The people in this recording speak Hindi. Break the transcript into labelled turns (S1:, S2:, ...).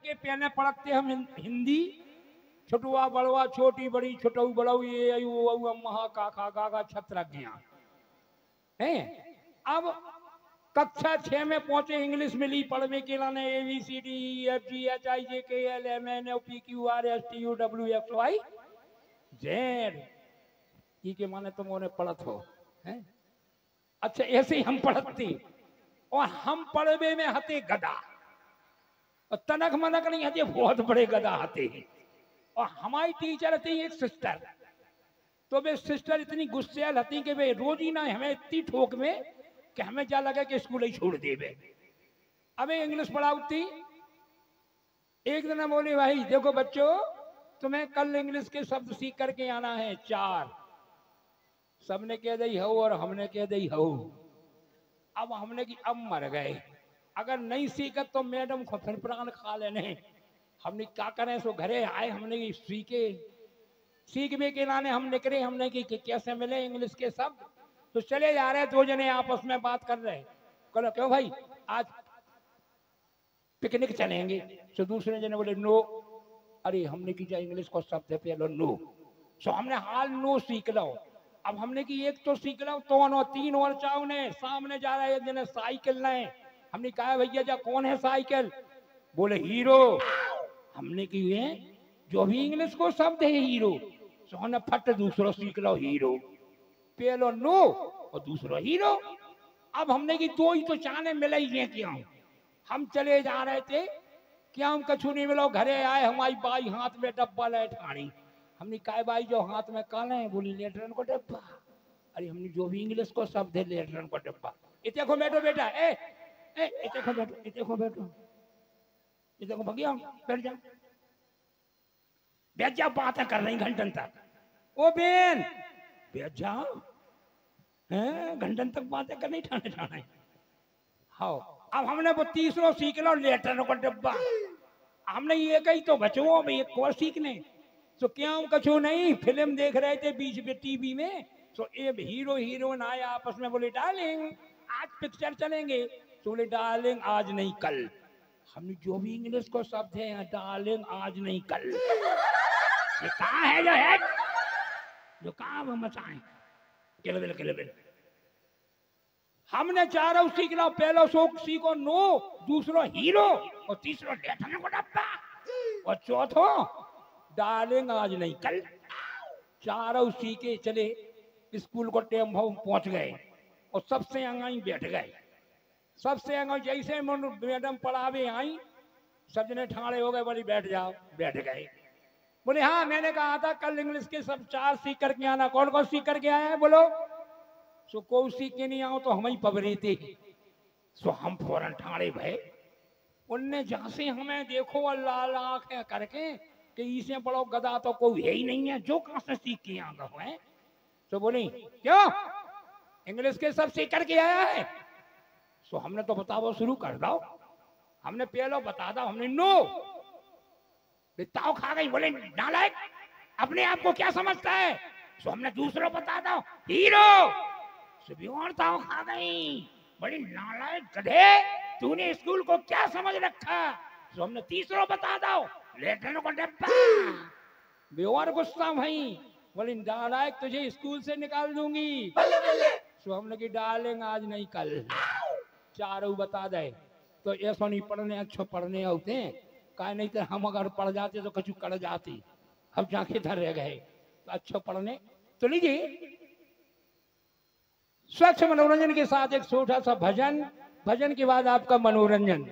S1: के पहले पढ़ते हम हिंदी, छोटुआ बड़वा छोटी बड़ी छोटू बड़ऊ ये अयु वो महा काका गागा छत्रज्ञ है। अब कक्षा 6 में पहुंचे, इंग्लिश मिली पढ़ने के लाने ABCDEFGHIJKLMNOPQRSTUWXYZ के माने तुम उन्हें पढ़त हो हैं। अच्छा ऐसे ही हम पढ़ते, और हम पढ़वे में हते गदा, और तनक मनक नहीं हते, बहुत बड़े गदा हते हैं। और हमारी टीचर थी एक सिस्टर, तो वे सिस्टर इतनी गुस्सेल हती कि वे रोज ही ना हमें इतनी ठोक में कि हमें क्या लगे कि स्कूल ही छोड़ देवे। अब इंग्लिश पढ़ाती, एक दिन बोले भाई देखो बच्चों, तुम्हें कल इंग्लिश के शब्द सीख करके आना है 4। सबने कह दी हो और हमने कह दी हो। अब हमने की अब मर गए, अगर नहीं सीखा तो मैडम को फिर प्राण खा लेने। हमने क्या करें, सो घरे आए, हमने सीखने के लाने हम निकले। हमने की कैसे मिले इंग्लिश के शब्द, तो चले जा रहे, 2 जने आपस में बात कर रहे। बोलो क्यों भाई आज पिकनिक चलेंगे? तो दूसरे जने बोले नो। अरे हमने की जा इंग्लिश को शब्द है पहले नो, सो हमने हाल नो सीख लो। अब हमने की एक तो सीख लो, तो 3 और चाव ने सामने जा रहा है, एक जने साइकिल लाए। हमने कहा भैया जा कौन है साइकिल? बोले हीरो। हमने की है जो भी इंग्लिश को शब्द है हीरो, सो हमने फट दूसरा सीख लो हीरो, पहलो नो और दूसरा हीरो। अब हमने की 2 ही तो चाने मिले ही हैं। क्यों हम चले जा रहे थे, क्या हम कछु नहीं मिलो। घरे आए, हमारी बाई हाथ में डब्बा ले ठाणी। हमने कहा बाई जो हाथ में काले हैं? बोली लेटरन को डब्बा। अरे हमने जो भी इंग्लिश को शब्द है लेटरन को डब्बा। इतने को बैठो बेटा, इतने को बैठो, इतने को बैठो, इतने को भगिया बैठ जाओ, बैठ जाओ, बातें कर रही घंटन तक। ओ बेन बैठ जाओ, घंटन तक बातें करनी ठाणे ठाणे। हाँ अब हमने वो तीसरा सीख लो लेटर को डब्बा। हमने ये कही तो बचो भाई एक और सीखने। तो क्या हम कछु नहीं, फिल्म देख रहे थे बीच में टीवी में, तो एक हीरो हीरोइन आए आपस में, बोले डार्लिंग आज पिक्चर चलेंगे। तो बोले डार्लिंग आज नहीं कल। हमने जो भी इंग्लिश को शब्द है डार्लिंग आज नहीं कल, ये कहाँ है जो कहाँ मचाए किलबिल। हमने चारों सीख लो, पहलो शोक सीखो नो, दूसरो हीरो और तीसरो लेटन को डब्बा और चौथो डार्लिंग आज नहीं कल। चारों सीखे चले, स्कूल को टेम पहुंच गए और सबसे अंगाई बैठ गए। सबसे अंगाई जैसे मैडम पढ़ावे आई, सब जने ठाड़े हो गए, बोली बैठ जाओ, बैठ गए। बोले हाँ मैंने कहा था कल इंग्लिश के सब 4 सीख करके आना। कौन कौन सीख करके आए हैं बोलो? सो को सीख के नहीं आओ तो हम ही पबरे थे। सो हम फौरन ठाड़े भय। उनने जहां से हमें देखो लाल आंखें करके कि इसे बड़ो गदा तो कोई है ही नहीं है, जो कहां से सीख के आ गए हैं। तो बोली क्यों इंग्लिश के सब सीख करके आया है? सो हमने तो बताओ शुरू कर दो। हमने पहलो बता दो, हमने नो ताव खा गई। बोले नालायक अपने आप को क्या समझता है? सो हमने दूसरा बता दो हीरो, और ताव खा गई। बड़ी नालायक गधे, तूने स्कूल को क्या समझ रखा? सो हमने तीसरा बता दो लेटन को डब्बा। बेवार गुस्सा भाई, बोली नालायक तुझे स्कूल से निकाल दूंगी। सो हमने की डालेंगे आज नहीं कल, चारों बता दे। तो ऐसा नहीं पढ़ने अच्छे पढ़ने होते हैं, का नहीं तो हम अगर पढ़ जाते तो कछु कर जाते। अब जाके धर रह गए तो अच्छा पढ़ने। तो लीजिए स्वच्छ मनोरंजन के साथ एक छोटा सा भजन, भजन के बाद आपका मनोरंजन।